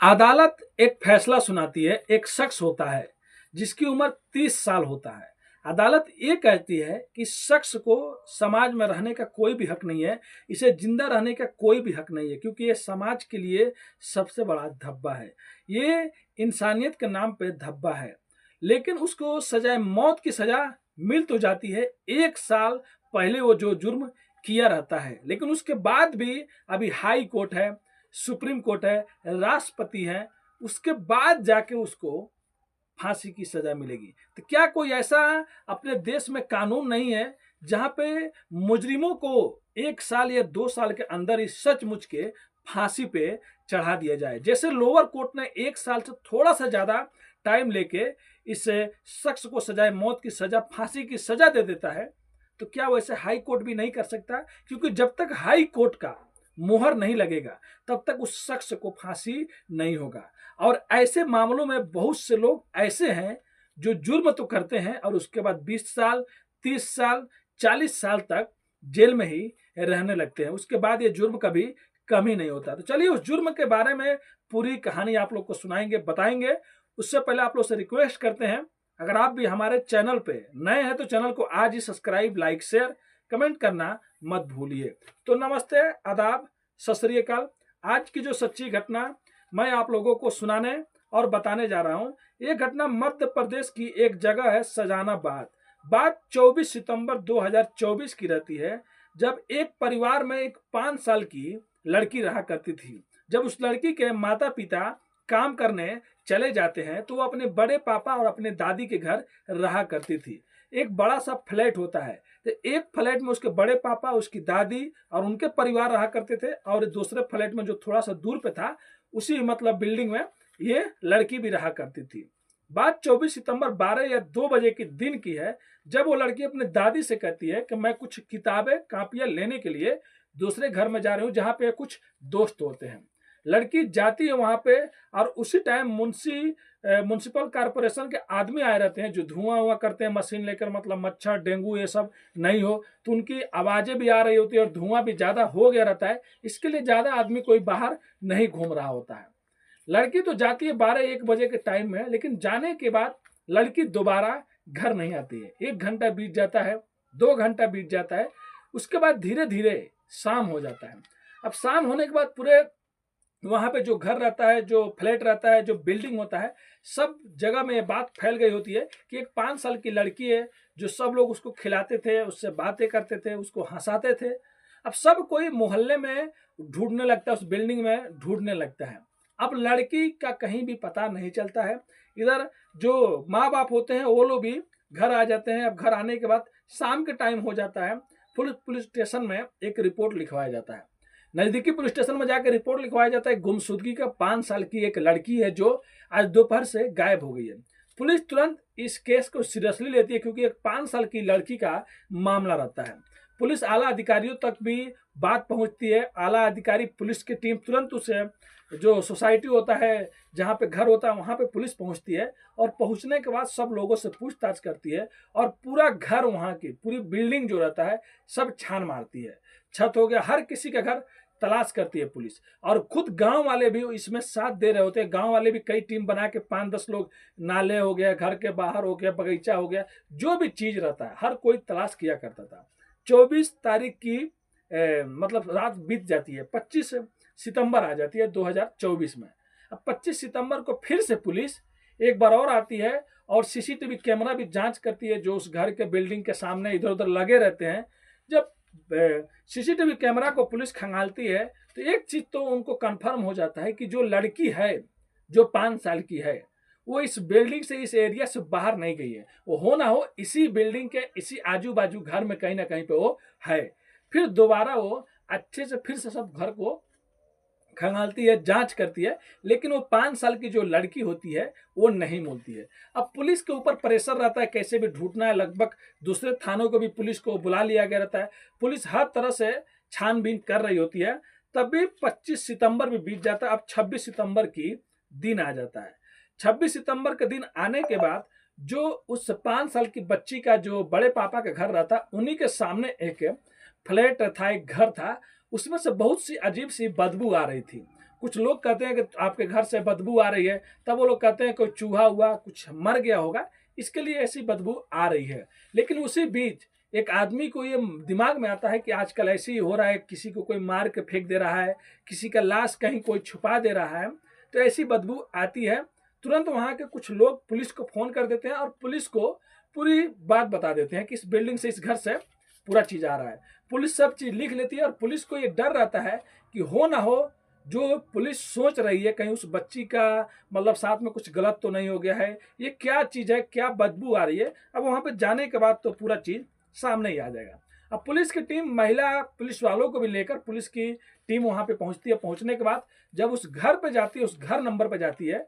अदालत एक फैसला सुनाती है। एक शख्स होता है जिसकी उम्र 30 साल होता है। अदालत ये कहती है कि शख्स को समाज में रहने का कोई भी हक नहीं है, इसे जिंदा रहने का कोई भी हक नहीं है, क्योंकि ये समाज के लिए सबसे बड़ा धब्बा है। ये इंसानियत के नाम पे धब्बा है। लेकिन उसको सजाए मौत की सजा मिल तो जाती है 1 साल पहले वो जो जुर्म किया रहता है, लेकिन उसके बाद भी अभी हाई कोर्ट है, सुप्रीम कोर्ट है, राष्ट्रपति है, उसके बाद जाके उसको फांसी की सजा मिलेगी। तो क्या कोई ऐसा अपने देश में कानून नहीं है जहां पे मुजरिमों को 1 साल या 2 साल के अंदर ही सचमुच के फांसी पे चढ़ा दिया जाए? जैसे लोअर कोर्ट ने 1 साल से थोड़ा सा ज्यादा टाइम लेके इस शख्स को सजाए मौत की सजा, फांसी की सजा दे देता है, तो क्या वैसे हाई कोर्ट भी नहीं कर सकता? क्योंकि जब तक हाई कोर्ट का मुहर नहीं लगेगा तब तक उस शख्स को फांसी नहीं होगा। और ऐसे मामलों में बहुत से लोग ऐसे हैं जो जुर्म तो करते हैं और उसके बाद 20 साल, 30 साल, 40 साल तक जेल में ही रहने लगते हैं। उसके बाद ये जुर्म कभी कम ही नहीं होता। तो चलिए उस जुर्म के बारे में पूरी कहानी आप लोग को सुनाएंगे, बताएंगे। उससे पहले आप लोग से रिक्वेस्ट करते हैं, अगर आप भी हमारे चैनल पे नए हैं तो चैनल को आज ही सब्सक्राइब, लाइक, शेयर, कमेंट करना मत भूलिए। तो नमस्ते, आदाब, सत श्री अकाल। आज की जो सच्ची घटना मैं आप लोगों को सुनाने और बताने जा रहा हूं, ये घटना मध्य प्रदेश की एक जगह है सजानाबाद। बात 24 सितंबर 2024 की रहती है, जब एक परिवार में एक 5 साल की लड़की रहा करती थी। जब उस लड़की के माता पिता काम करने चले जाते हैं तो वो अपने बड़े पापा और अपने दादी के घर रहा करती थी। एक बड़ा सा फ्लैट होता है, तो एक फ्लैट में उसके बड़े पापा, उसकी दादी और उनके परिवार रहा करते थे, और दूसरे फ्लैट में जो थोड़ा सा दूर पे था, उसी मतलब बिल्डिंग में ये लड़की भी रहा करती थी। बात 24 सितंबर 12 या 2 बजे के दिन की है, जब वो लड़की अपने दादी से कहती है कि मैं कुछ किताबें कापियां लेने के लिए दूसरे घर में जा रही हूँ जहाँ पे कुछ दोस्त होते हैं। लड़की जाती है वहां पे, और उसी टाइम म्युनिसिपल कॉर्पोरेशन के आदमी आए रहते हैं जो धुआं हुआ करते हैं मशीन लेकर, मतलब मच्छर, डेंगू ये सब नहीं हो। तो उनकी आवाजें भी आ रही होती है और धुआं भी ज्यादा हो गया रहता है, इसके लिए ज्यादा आदमी कोई बाहर नहीं घूम रहा होता है। लड़की तो जाती है 12-1 बजे के टाइम में, लेकिन जाने के बाद लड़की दोबारा घर नहीं आती है। 1 घंटा बीत जाता है, 2 घंटा बीत जाता है, उसके बाद धीरे धीरे शाम हो जाता है। अब शाम होने के बाद पूरे वहां पे जो घर रहता है, जो फ्लैट रहता है, जो बिल्डिंग होता है, सब जगह में ये बात फैल गई होती है कि एक 5 साल की लड़की है, जो सब लोग उसको खिलाते थे, उससे बातें करते थे, उसको हंसाते थे। अब सब कोई मोहल्ले में ढूंढने लगता है, उस बिल्डिंग में ढूंढने लगता है। अब लड़की का कहीं भी पता नहीं चलता है। इधर जो माँ बाप होते हैं वो लोग भी घर आ जाते हैं। अब घर आने के बाद शाम के टाइम हो जाता है, पुलिस स्टेशन में एक रिपोर्ट लिखवाया जाता है। नजदीकी पुलिस स्टेशन में जाकर रिपोर्ट लिखवाया जाता है, गुमशुदगी का 5 साल की एक लड़की है जो आज दोपहर से गायब हो गई है। पुलिस तुरंत इस केस को सीरियसली लेती है, क्योंकि एक 5 साल की लड़की का मामला रहता है। पुलिस आला अधिकारियों तक भी बात पहुंचती है। आला अधिकारी, पुलिस की टीम तुरंत उसे जो सोसाइटी होता है, जहाँ पे घर होता है, वहां पे पुलिस पहुंचती है, और पहुंचने के बाद सब लोगों से पूछताछ करती है, और पूरा घर, वहां की पूरी बिल्डिंग जो रहता है, सब छान मारती है। छत हो गया, हर किसी का घर तलाश करती है पुलिस। और खुद गांव वाले भी इसमें साथ दे रहे होते हैं। गांव वाले भी कई टीम बना के 5-10 लोग, नाले हो गया, घर के बाहर हो गया, बगीचा हो गया, जो भी चीज रहता है हर कोई तलाश किया करता था। 24 तारीख की मतलब रात बीत जाती है, 25 सितंबर आ जाती है 2024 में। अब 25 सितंबर को फिर से पुलिस एक बार और आती है और सीसीटीवी कैमरा भी जांच करती है, जो उस घर के बिल्डिंग के सामने इधर उधर लगे रहते हैं। जब सीसीटीवी कैमरा को पुलिस खंगालती है तो एक चीज तो उनको कंफर्म हो जाता है कि जो लड़की है, जो 5 साल की है, वो इस बिल्डिंग से, इस एरिया से बाहर नहीं गई है। वो हो ना हो इसी बिल्डिंग के इसी आजू बाजू घर में कहीं ना कहीं पे वो है। फिर दोबारा वो अच्छे से फिर से सब घर को खंगालती है, जांच करती है, लेकिन वो 5 साल की जो लड़की होती है वो नहीं मिलती है। अब पुलिस के ऊपर प्रेशर रहता है, कैसे भी ढूंढना है। लगभग दूसरे थानों को भी पुलिस को बुला लिया गया रहता है। पुलिस हर तरह से छानबीन कर रही होती है। तब भी 25 सितंबर भी बीत जाता है। अब 26 सितंबर की दिन आ जाता है। 26 सितंबर के दिन आने के बाद जो उस 5 साल की बच्ची का जो बड़े पापा का घर रहता, उन्हीं के सामने एक फ्लैट था, एक घर था, उसमें से बहुत सी अजीब सी बदबू आ रही थी। कुछ लोग कहते हैं कि आपके घर से बदबू आ रही है, तब वो लोग कहते हैं कोई चूहा हुआ, कुछ मर गया होगा, इसके लिए ऐसी बदबू आ रही है। लेकिन उसी बीच एक आदमी को ये दिमाग में आता है कि आजकल ऐसे ही हो रहा है, किसी को कोई मार के फेंक दे रहा है, किसी का लाश कहीं कोई छुपा दे रहा है, तो ऐसी बदबू आती है। तुरंत वहाँ के कुछ लोग पुलिस को फोन कर देते हैं और पुलिस को पूरी बात बता देते हैं कि इस बिल्डिंग से, इस घर से पूरा चीज आ रहा है। पुलिस सब चीज लिख लेती है और पुलिस को ये डर रहता है कि हो ना हो जो पुलिस सोच रही है, कहीं उस बच्ची का मतलब साथ में कुछ गलत तो नहीं हो गया है, ये क्या चीज है, क्या बदबू आ रही है। अब वहां पे जाने के बाद तो पूरा चीज सामने ही आ जाएगा। अब पुलिस की टीम महिला पुलिस वालों को भी लेकर पुलिस की टीम वहां पे पहुंचती है। पहुंचने के बाद जब उस घर पे जाती है, उस घर नंबर पे जाती है,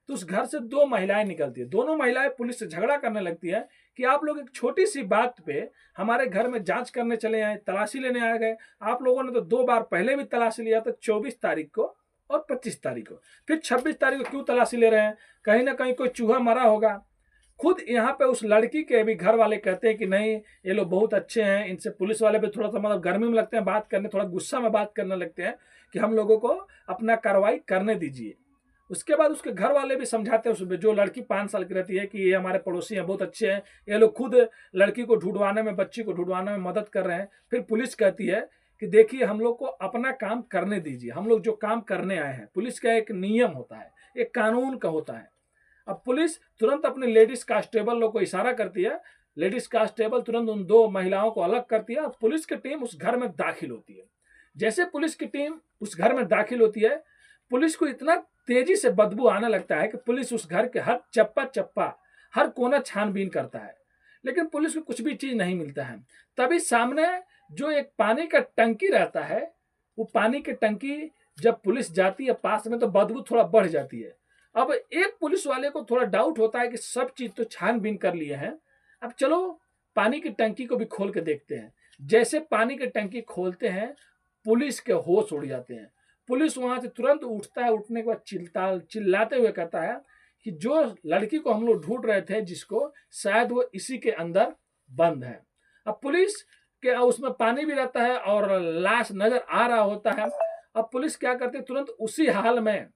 तो उस घर से दो महिलाएं निकलती है। दोनों महिलाएं पुलिस से झगड़ा करने लगती है कि आप लोग एक छोटी सी बात पे हमारे घर में जांच करने चले आए, तलाशी लेने आ गए। आप लोगों ने तो 2 बार पहले भी तलाशी लिया था, 24 तारीख को और 25 तारीख को, फिर 26 तारीख को क्यों तलाशी ले रहे हैं? कहीं ना कहीं कोई चूहा मरा होगा। खुद यहाँ पे उस लड़की के भी घर वाले कहते हैं कि नहीं, ये लोग बहुत अच्छे हैं, इनसे पुलिस वाले भी थोड़ा सा मतलब गर्मी में लगते हैं बात करने, थोड़ा गुस्सा में बात करने लगते हैं कि हम लोगों को अपना कार्रवाई करने दीजिए। उसके बाद उसके घर वाले भी समझाते हैं उसमें, जो लड़की 5 साल की रहती है, कि ये हमारे पड़ोसी हैं, बहुत अच्छे हैं, ये लोग खुद लड़की को ढूंढवाने में, बच्ची को ढूंढवाने में मदद कर रहे हैं। फिर पुलिस कहती है कि देखिए हम लोग को अपना काम करने दीजिए, हम लोग जो काम करने आए हैं। पुलिस का एक नियम होता है, एक कानून का होता है। अब पुलिस तुरंत अपने लेडीज कांस्टेबल लोग को इशारा करती है, लेडीज कांस्टेबल तुरंत उन 2 महिलाओं को अलग करती है और पुलिस की टीम उस घर में दाखिल होती है। जैसे पुलिस की टीम उस घर में दाखिल होती है, पुलिस को इतना तेजी से बदबू आने लगता है कि पुलिस उस घर के हर चप्पा चप्पा, हर कोना छानबीन करता है, लेकिन पुलिस को कुछ भी चीज नहीं मिलता है। तभी सामने जो एक पानी का टंकी रहता है, वो पानी की टंकी जब पुलिस जाती है पास में, तो बदबू थोड़ा बढ़ जाती है। अब एक पुलिस वाले को थोड़ा डाउट होता है कि सब चीज तो छानबीन कर लिए हैं, अब चलो पानी की टंकी को भी खोल के देखते हैं। जैसे पानी की टंकी खोलते हैं, पुलिस के होश उड़ जाते हैं। पुलिस वहां से तुरंत उठता है, उठने के बाद चिल्लाते हुए कहता है कि जो लड़की को हम लोग ढूंढ रहे थे, जिसको शायद वो इसी के अंदर बंद है। अब पुलिस के उसमें पानी भी रहता है और लाश नजर आ रहा होता है। अब पुलिस क्या करती है, तुरंत उसी हाल में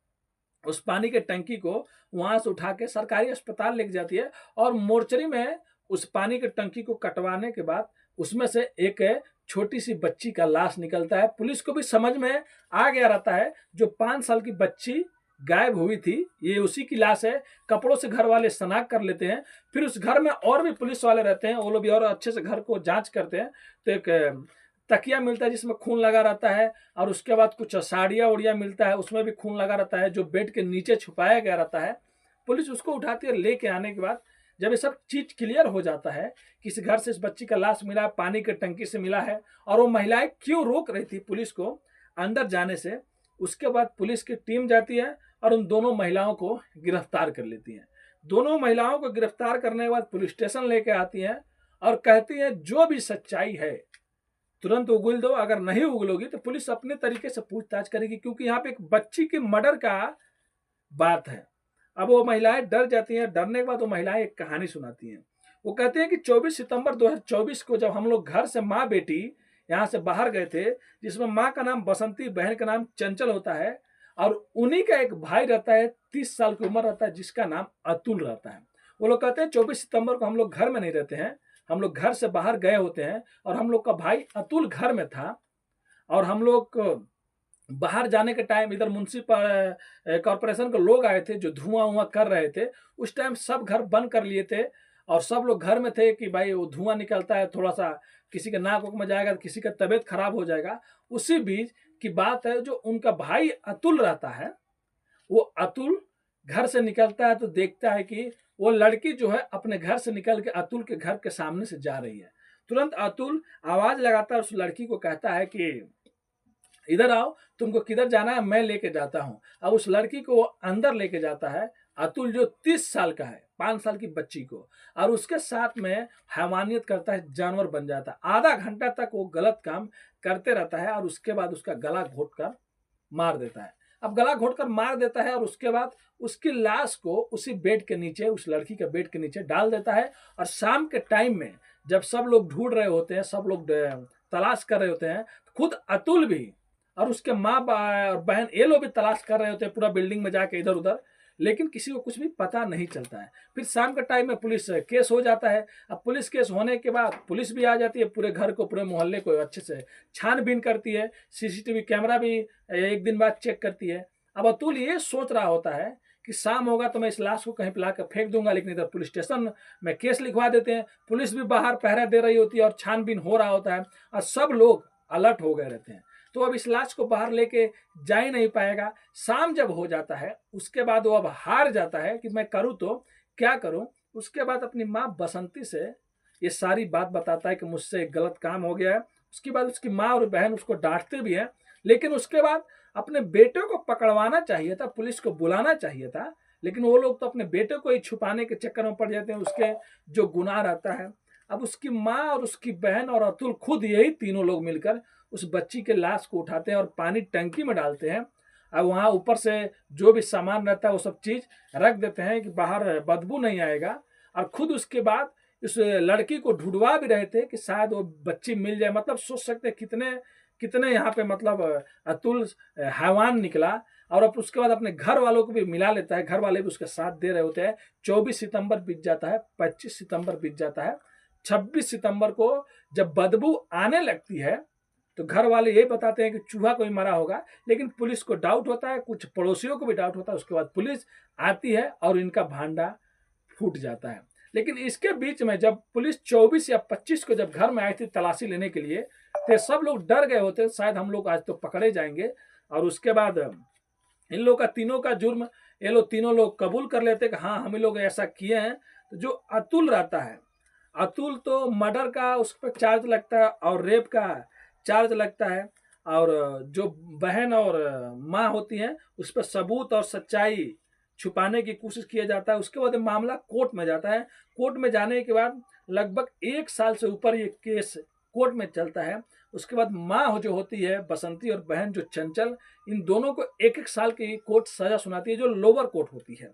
उस पानी के टंकी को वहां से उठा के सरकारी अस्पताल लेके जाती है और मोर्चरी में उस पानी के टंकी को कटवाने के बाद उसमें से एक छोटी सी बच्ची का लाश निकलता है। पुलिस को भी समझ में आ गया रहता है, जो 5 साल की बच्ची गायब हुई थी, ये उसी की लाश है। कपड़ों से घर वाले शनाख्त कर लेते हैं। फिर उस घर में और भी पुलिस वाले रहते हैं, वो लोग भी और अच्छे से घर को जांच करते हैं। तो एक तकिया मिलता है जिसमें खून लगा रहता है, और उसके बाद कुछ साड़ियाँ उड़िया मिलता है, उसमें भी खून लगा रहता है, जो बेड के नीचे छुपाया गया रहता है। पुलिस उसको उठाती है। लेके आने के बाद जब ये सब चीज क्लियर हो जाता है, किसी घर से इस बच्ची का लाश मिला है, पानी के टंकी से मिला है, और वो महिलाएं क्यों रोक रही थी पुलिस को अंदर जाने से, उसके बाद पुलिस की टीम जाती है और उन दोनों महिलाओं को गिरफ्तार कर लेती है। दोनों महिलाओं को गिरफ्तार करने के बाद पुलिस स्टेशन लेके आती हैं और कहती है जो भी सच्चाई है तुरंत उगल दो, अगर नहीं उगलोगी तो पुलिस अपने तरीके से पूछताछ करेगी, क्योंकि यहाँ पे एक बच्ची की मर्डर का बात है। अब वो महिलाएं डर जाती हैं। डरने के बाद वो महिलाएं एक कहानी सुनाती हैं। वो कहते हैं कि 24 सितंबर 2024 को जब हम लोग घर से माँ बेटी यहाँ से बाहर गए थे, जिसमें माँ का नाम बसंती, बहन का नाम चंचल होता है, और उन्हीं का एक भाई रहता है, 30 साल की उम्र रहता है, जिसका नाम अतुल रहता है। वो लोग कहते हैं 24 सितंबर को हम लोग घर में नहीं रहते हैं, हम लोग घर से बाहर गए होते हैं, और हम लोग का भाई अतुल घर में था, और हम लोग बाहर जाने के टाइम इधर म्युनिसिपल कॉर्पोरेशन के लोग आए थे जो धुआं उआं कर रहे थे। उस टाइम सब घर बंद कर लिए थे और सब लोग घर में थे कि भाई वो धुआं निकलता है, थोड़ा सा किसी के नाक में जाएगा तो किसी का तबीयत खराब हो जाएगा। उसी बीच की बात है, जो उनका भाई अतुल रहता है, वो अतुल घर से निकलता है तो देखता है कि वो लड़की जो है अपने घर से निकल के अतुल के घर के सामने से जा रही है। तुरंत अतुल आवाज लगाता है, उस लड़की को कहता है कि इधर आओ, तुमको किधर जाना है, मैं लेके जाता हूँ। अब उस लड़की को वो अंदर लेके जाता है, अतुल जो 30 साल का है, 5 साल की बच्ची को, और उसके साथ में हैवानियत करता है, जानवर बन जाता है। आधा घंटा तक वो गलत काम करते रहता है और उसके बाद उसका गला घोट कर मार देता है। अब गला घोट कर मार देता है और उसके बाद उसकी लाश को उसी बेड के नीचे, उस लड़की के बेड के नीचे डाल देता है। और शाम के टाइम में जब सब लोग ढूंढ रहे होते हैं, सब लोग तलाश कर रहे होते हैं, खुद अतुल भी और उसके माँ और बहन ये लोग भी तलाश कर रहे होते हैं पूरा बिल्डिंग में जाके इधर उधर, लेकिन किसी को कुछ भी पता नहीं चलता है। फिर शाम के टाइम में पुलिस केस हो जाता है। अब पुलिस केस होने के बाद पुलिस भी आ जाती है, पूरे घर को पूरे मोहल्ले को अच्छे से छानबीन करती है, सीसीटीवी कैमरा भी एक दिन बाद चेक करती है। अब अतुल ये सोच रहा होता है कि शाम होगा तो मैं इस लाश को कहीं पिला कर फेंक दूंगा, लेकिन इधर पुलिस स्टेशन में केस लिखवा देते हैं, पुलिस भी बाहर पहरा दे रही होती है और छानबीन हो रहा होता है और सब लोग अलर्ट हो गए रहते हैं। तो अब इस लाश को बाहर लेके जा ही नहीं पाएगा। शाम जब हो जाता है उसके बाद वो अब हार जाता है कि मैं करूँ तो क्या करूँ। उसके बाद अपनी माँ बसंती से ये सारी बात बताता है कि मुझसे एक गलत काम हो गया है। उसके बाद उसकी माँ और बहन उसको डांटते भी हैं, लेकिन उसके बाद अपने बेटे को पकड़वाना चाहिए था, पुलिस को बुलाना चाहिए था, लेकिन वो लोग तो अपने बेटे को ही छुपाने के चक्कर में पड़ जाते हैं, उसके जो गुनाह रहता है। अब उसकी माँ और उसकी बहन और अतुल खुद यही तीनों लोग मिलकर उस बच्ची के लाश को उठाते हैं और पानी टंकी में डालते हैं और वहाँ ऊपर से जो भी सामान रहता है वो सब चीज़ रख देते हैं कि बाहर बदबू नहीं आएगा। और खुद उसके बाद उस लड़की को ढूंढवा भी रहे थे कि शायद वो बच्ची मिल जाए। मतलब सोच सकते हैं कितने कितने यहाँ पे मतलब अतुल हैवान निकला। और अब उसके बाद अपने घर वालों को भी मिला लेता है, घर वाले भी उसके साथ दे रहे होते हैं। 24 सितंबर बीत जाता है, 25 सितंबर बीत जाता है, 26 सितंबर को जब बदबू आने लगती है तो घर वाले ये बताते हैं कि चूहा कोई मरा होगा, लेकिन पुलिस को डाउट होता है, कुछ पड़ोसियों को भी डाउट होता है। उसके बाद पुलिस आती है और इनका भांडा फूट जाता है। लेकिन इसके बीच में जब पुलिस 24 या 25 को जब घर में आई थी तलाशी लेने के लिए, तो सब लोग डर गए होते, शायद हम लोग आज तो पकड़े जाएंगे। और उसके बाद इन लोग का तीनों का जुर्म ये लोग तीनों लोग कबूल कर लेते कि हाँ हम लोग ऐसा किए हैं। तो जो अतुल रहता है, अतुल तो मर्डर का उस पर चार्ज लगता है और रेप का चार्ज लगता है, और जो बहन और माँ होती हैं उस पर सबूत और सच्चाई छुपाने की कोशिश किया जाता है। उसके बाद मामला कोर्ट में जाता है। कोर्ट में जाने के बाद लगभग 1 साल से ऊपर ये केस कोर्ट में चलता है। उसके बाद माँ जो होती है बसंती और बहन जो चंचल, इन दोनों को 1-1 साल की कोर्ट सजा सुनाती है, जो लोअर कोर्ट होती है।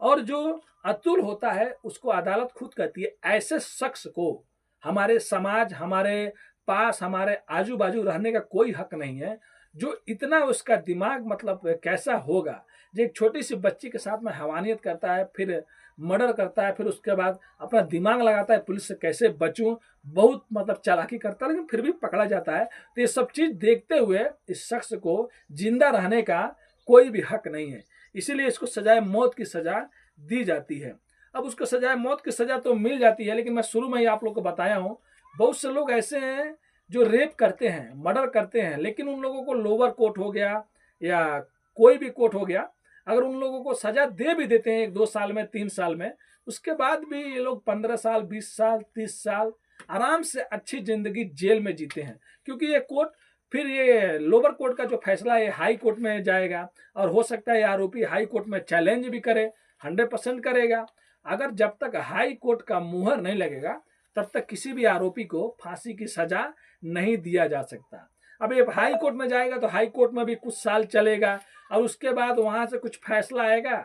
और जो अतुल होता है उसको अदालत खुद कहती है ऐसे शख्स को हमारे समाज, हमारे पास, हमारे आजू बाजू रहने का कोई हक नहीं है। जो इतना उसका दिमाग मतलब कैसा होगा, जो एक छोटी सी बच्ची के साथ में हैवानियत करता है, फिर मर्डर करता है, फिर उसके बाद अपना दिमाग लगाता है पुलिस से कैसे बचूं, बहुत मतलब चालाकी करता है, लेकिन फिर भी पकड़ा जाता है। तो ये सब चीज देखते हुए इस शख्स को जिंदा रहने का कोई भी हक नहीं है, इसीलिए इसको सजाए मौत की सजा दी जाती है। अब उसको सजाए मौत की सजा तो मिल जाती है, लेकिन मैं शुरू में ही आप लोग को बताया हूँ बहुत से लोग ऐसे हैं जो रेप करते हैं, मर्डर करते हैं, लेकिन उन लोगों को लोअर कोर्ट हो गया या कोई भी कोर्ट हो गया, अगर उन लोगों को सजा दे भी देते हैं 1-2 साल में, 3 साल में, उसके बाद भी ये लोग 15 साल, 20 साल, 30 साल आराम से अच्छी जिंदगी जेल में जीते हैं। क्योंकि ये कोर्ट फिर ये लोअर कोर्ट का जो फैसला है हाई कोर्ट में जाएगा, और हो सकता है आरोपी हाई कोर्ट में चैलेंज भी करे, 100% करेगा। अगर जब तक हाई कोर्ट का मुहर नहीं लगेगा तब तक किसी भी आरोपी को फांसी की सजा नहीं दिया जा सकता। अब ये हाई कोर्ट में जाएगा तो हाई कोर्ट में भी कुछ साल चलेगा, और उसके बाद वहां से कुछ फैसला आएगा,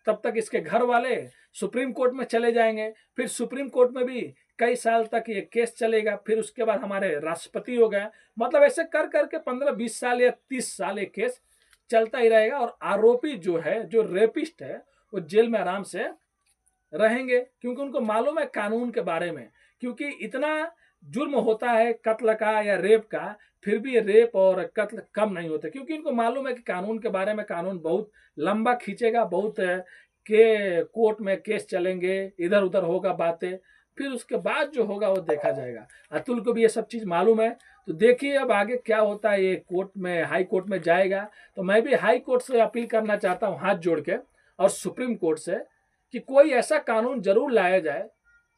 तब तक इसके घर वाले सुप्रीम कोर्ट में चले जाएंगे, फिर सुप्रीम कोर्ट में भी कई साल तक ये केस चलेगा, फिर उसके बाद हमारे राष्ट्रपति हो गए, मतलब ऐसे कर करके 15-20 साल या 30 साल ये केस चलता ही रहेगा। और आरोपी जो है, जो रेपिस्ट है, वो जेल में आराम से रहेंगे, क्योंकि उनको मालूम है कानून के बारे में। क्योंकि इतना जुर्म होता है कत्ल का या रेप का, फिर भी रेप और कत्ल कम नहीं होते, क्योंकि इनको मालूम है कि कानून के बारे में, कानून बहुत लंबा खींचेगा, बहुत के कोर्ट में केस चलेंगे, इधर उधर होगा बातें, फिर उसके बाद जो होगा वो देखा जाएगा। अतुल को भी ये सब चीज़ मालूम है। तो देखिए अब आगे क्या होता है। ये कोर्ट में, हाई कोर्ट में जाएगा, तो मैं भी हाई कोर्ट से अपील करना चाहता हूँ हाथ जोड़ के, और सुप्रीम कोर्ट से, कि कोई ऐसा कानून जरूर लाया जाए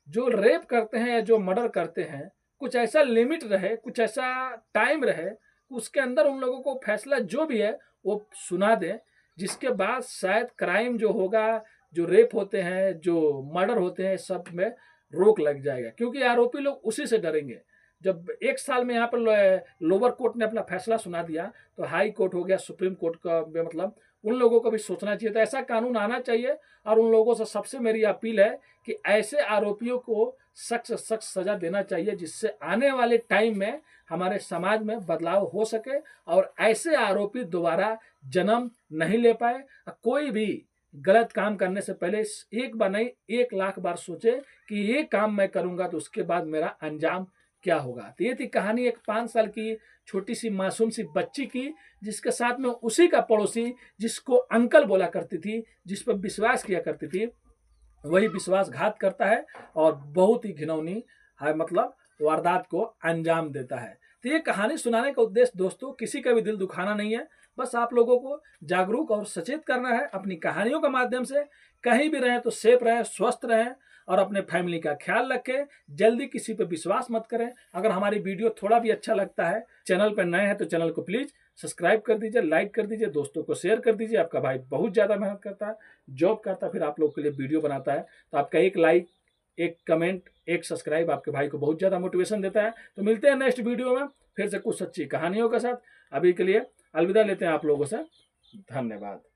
जो रेप करते हैं या जो मर्डर करते हैं, कुछ ऐसा लिमिट रहे, कुछ ऐसा टाइम रहे, उसके अंदर उन लोगों को फैसला जो भी है वो सुना दें, जिसके बाद शायद क्राइम जो होगा, जो रेप होते हैं, जो मर्डर होते हैं, सब में रोक लग जाएगा। क्योंकि आरोपी लोग उसी से डरेंगे। जब 1 साल में यहाँ पर लोअर कोर्ट ने अपना फैसला सुना दिया, तो हाई कोर्ट हो गया, सुप्रीम कोर्ट का मतलब उन लोगों को भी सोचना चाहिए। तो ऐसा कानून आना चाहिए और उन लोगों से सबसे मेरी अपील है कि ऐसे आरोपियों को सख्त से सख्त सजा देना चाहिए, जिससे आने वाले टाइम में हमारे समाज में बदलाव हो सके और ऐसे आरोपी दोबारा जन्म नहीं ले पाए। कोई भी गलत काम करने से पहले एक बार नहीं 1 लाख बार सोचे कि ये काम मैं करूंगा तो उसके बाद मेरा अंजाम क्या होगा। तो ये थी कहानी एक 5 साल की छोटी सी मासूम सी बच्ची की, जिसके साथ में उसी का पड़ोसी जिसको अंकल बोला करती थी, जिस पर विश्वास किया करती थी, वही विश्वासघात करता है और बहुत ही घिनौनी है मतलब वारदात को अंजाम देता है। तो ये कहानी सुनाने का उद्देश्य दोस्तों किसी का भी दिल दुखाना नहीं है, बस आप लोगों को जागरूक और सचेत करना है। अपनी कहानियों के माध्यम से कहीं भी रहें तो सेफ रहें, स्वस्थ रहें और अपने फैमिली का ख्याल रखें। जल्दी किसी पे विश्वास मत करें। अगर हमारी वीडियो थोड़ा भी अच्छा लगता है, चैनल पर नए हैं तो चैनल को प्लीज़ सब्सक्राइब कर दीजिए, लाइक कर दीजिए, दोस्तों को शेयर कर दीजिए। आपका भाई बहुत ज़्यादा मेहनत करता है, जॉब करता है, फिर आप लोगों के लिए वीडियो बनाता है, तो आपका एक लाइक, एक कमेंट, एक सब्सक्राइब आपके भाई को बहुत ज़्यादा मोटिवेशन देता है। तो मिलते हैं नेक्स्ट वीडियो में फिर से कुछ सच्ची कहानियों के साथ। अभी के लिए अलविदा लेते हैं आप लोगों से। धन्यवाद।